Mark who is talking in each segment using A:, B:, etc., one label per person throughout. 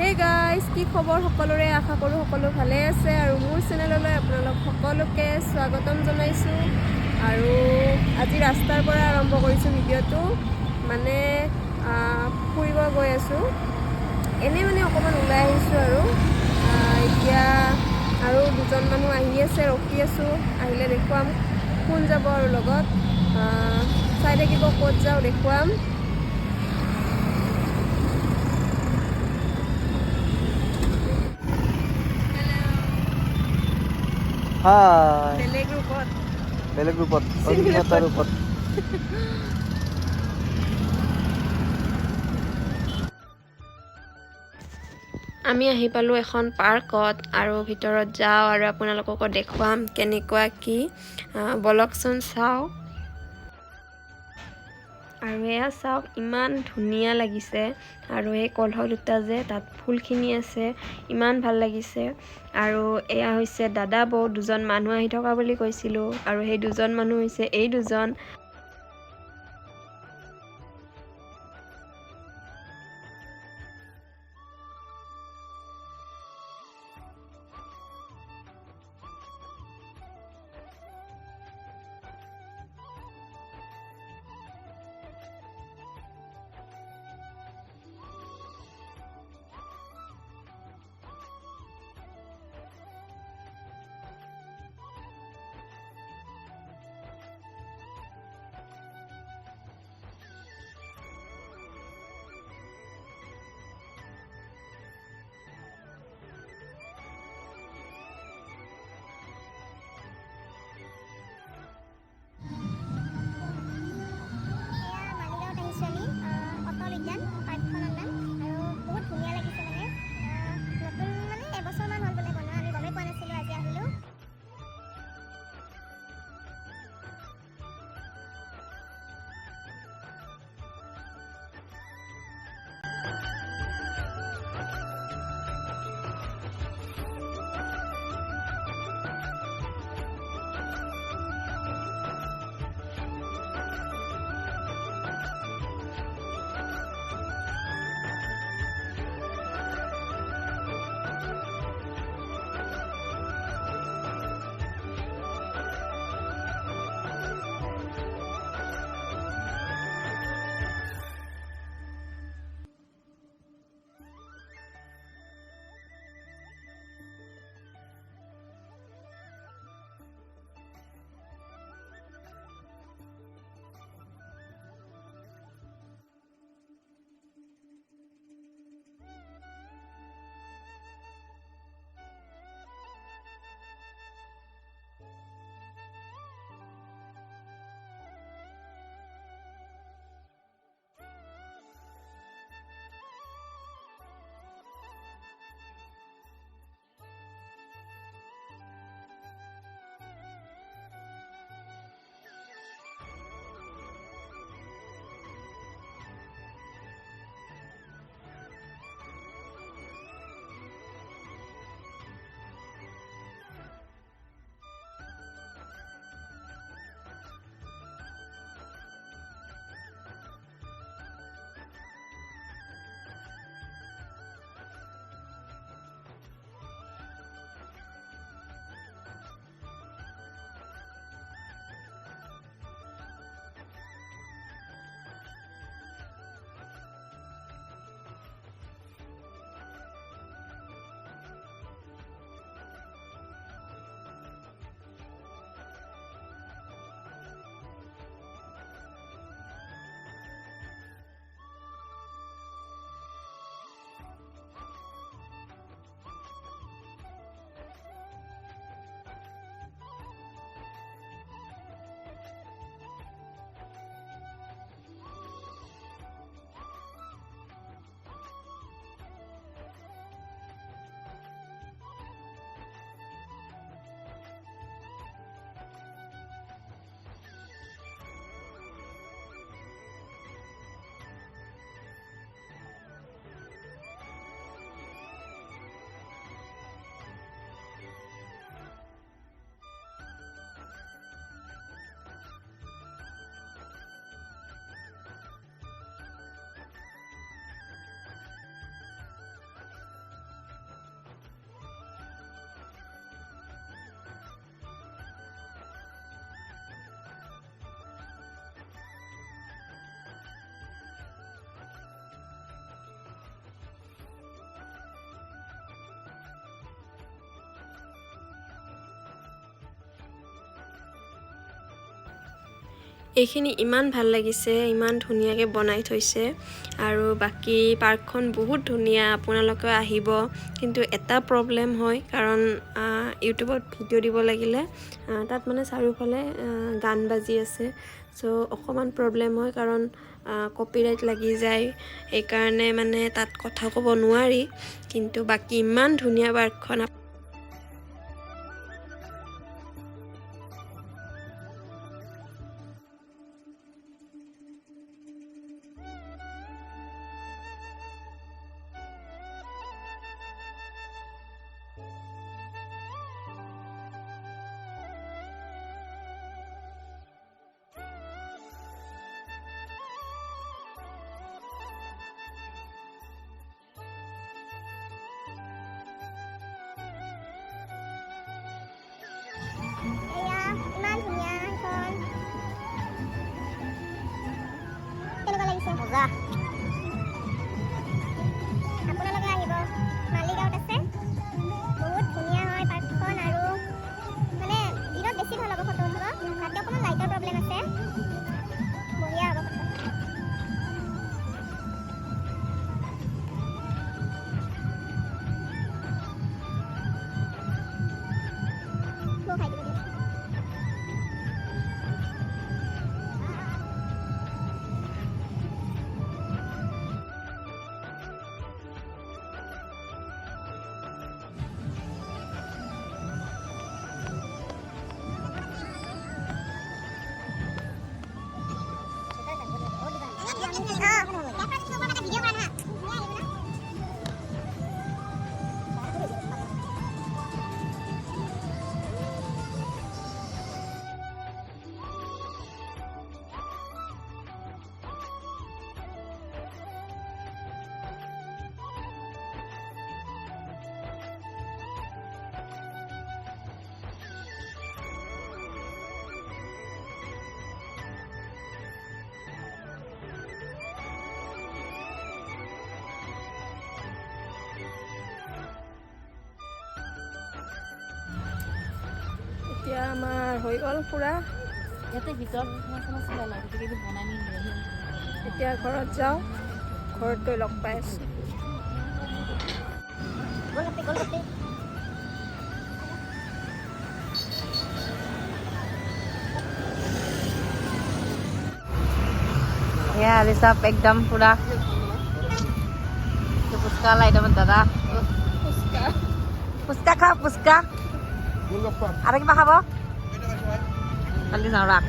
A: Hey guys, কি খবৰ সকলোৰে আশা কৰো সকলো ভালে আছে আৰু মোৰ চেনেললৈ আপোনালোক সকলোকে স্বাগতম জনাইছো আৰু আজি ৰাস্তাৰ পৰা আৰম্ভ কৰিছো ভিডিঅটো মানে ফুৰিব গৈ আছো এনে মানে অকমান ওলাই আহিছো আৰু এতিয়া আৰু দুজন মানুহ আহি আছে ৰখি আছো আহিলে দেখুৱাম কোন যাব আৰু লগত চাই থাকিব ক'ত যাও দেখুৱাম
B: Hai.
A: বেলেগ গ্ৰুপত
B: অগ্নিহতাৰ ৰূপত।
A: আমি আহি পালো এখন পাৰ্কত আৰু ভিতৰত যাও আৰু আপোনালোকক দেখুৱাম কেনেকুৱা কি বলকচোন চাও আৰু এয়া চাওক ইমান ধুনীয়া লাগিছে আৰু এই কলহ দুটা যে তাত ফুলখিনি আছে ইমান ভাল লাগিছে আৰু এয়া হৈছে দাদা বৌ দুজন মানুহ আহি থকা বুলি কৈছিলো আৰু সেই দুজন মানুহ হৈছে এই দুজন এইখিনি ইমান ভাল লাগিছে, ইমান ধুনীয়াকৈ বনাই থৈছে আৰু বাকী পাৰ্কখন বহুত ধুনীয়া, আপোনালোকে আহিব। কিন্তু এটা প্ৰব্লেম হয়, কাৰণ ইউটিউবত ভিডিঅ' দিব লাগিলে তাত মানে চাৰিওফালে গান বাজি আছে, চ' অকণমান প্ৰব্লেম হয়, কাৰণ কপিৰাইট লাগি যায়, সেইকাৰণে মানে তাত কথা ক'ব নোৱাৰি। কিন্তু বাকী ইমান ধুনীয়া পাৰ্কখন।
C: ইমান ধুনীয়া এখন কেনেকুৱা লাগিছে? মজা। আপোনালোকে আহিব, মালিগাঁৱত আছে। বহুত ধুনীয়া হয় পাৰ্কখন, আৰু মানে দিনত বেছি ভাল হ'ব ফটো উঠিব। ৰাতি অকণমান লাইটৰ প্ৰব্লেম আছে, বঢ়িয়া হ'ব ফটো। খাই দিব দিয়ক।
A: এতিয়া আমাৰ হৈ গ'ল পুৰা।
D: ইয়াতে ভিতৰত মছলা চলা লাগে, গতিকে বনাই নিলে
A: এতিয়া ঘৰত যাওঁ, ঘৰত গৈ লগ পাই আছোঁ।
C: গোলগপ্পে গোলগপ্পে
D: या अरे सब एकदम पूरा तो पुस्का ला एकदम दादा पुस्का खा पुस्का আৰু কিবা খাব কালি যাওঁ ৰাখ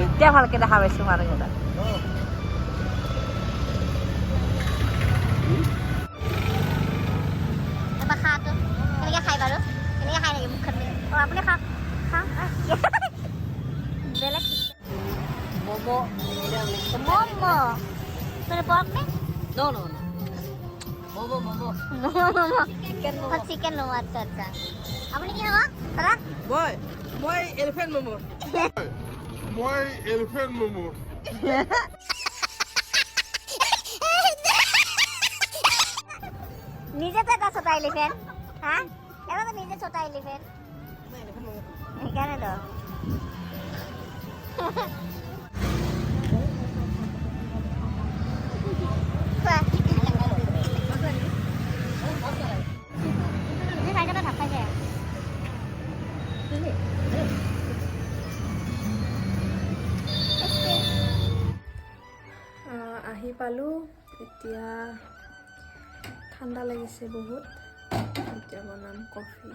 D: এতিয়া ভালকে দেখা পাইছোঁ মানুহকেইটা
C: এবাৰ খাওঁতো কেনেকৈ খাই বাৰু কেনেকৈ খাই নেকি মুখত আপুনি খাওক খাওক বেলেগ
D: मोमो
C: মোমো তোৰ পৰ্ক নে
D: no no no momo momo
C: momo chicken momo আচ্ছা আচ্ছা আপুনি কি খাব দাদা
D: মই এলিফেন্ট মোমো
E: মই এলিফেন্ট মোমো
C: নিজে তো এটা ছোটা এলিফেন্ট হা এটা তো নিজে ছোটা এলিফেন্ট সেইকাৰণে তো
A: আহি পালোঁ, এতিয়া ঠাণ্ডা লাগিছে বহুত, এতিয়া বনাম কফি।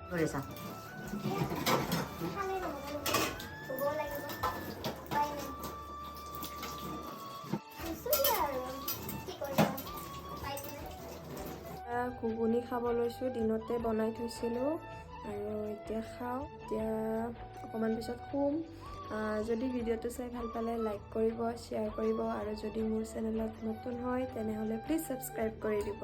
D: কৰিছা
A: ঘুগুনি খাব লৈছোঁ, দিনতে বনাই থৈছিলোঁ আৰু এতিয়া খাওঁ। এতিয়া অকণমান পিছত শুম, যদি ভিডিঅ'টো চাই ভাল পালে লাইক কৰিব, শ্বেয়াৰ কৰিব আৰু যদি মোৰ চেনেলত নতুন হয় তেনেহ'লে প্লিজ ছাবস্ক্ৰাইব কৰি দিব।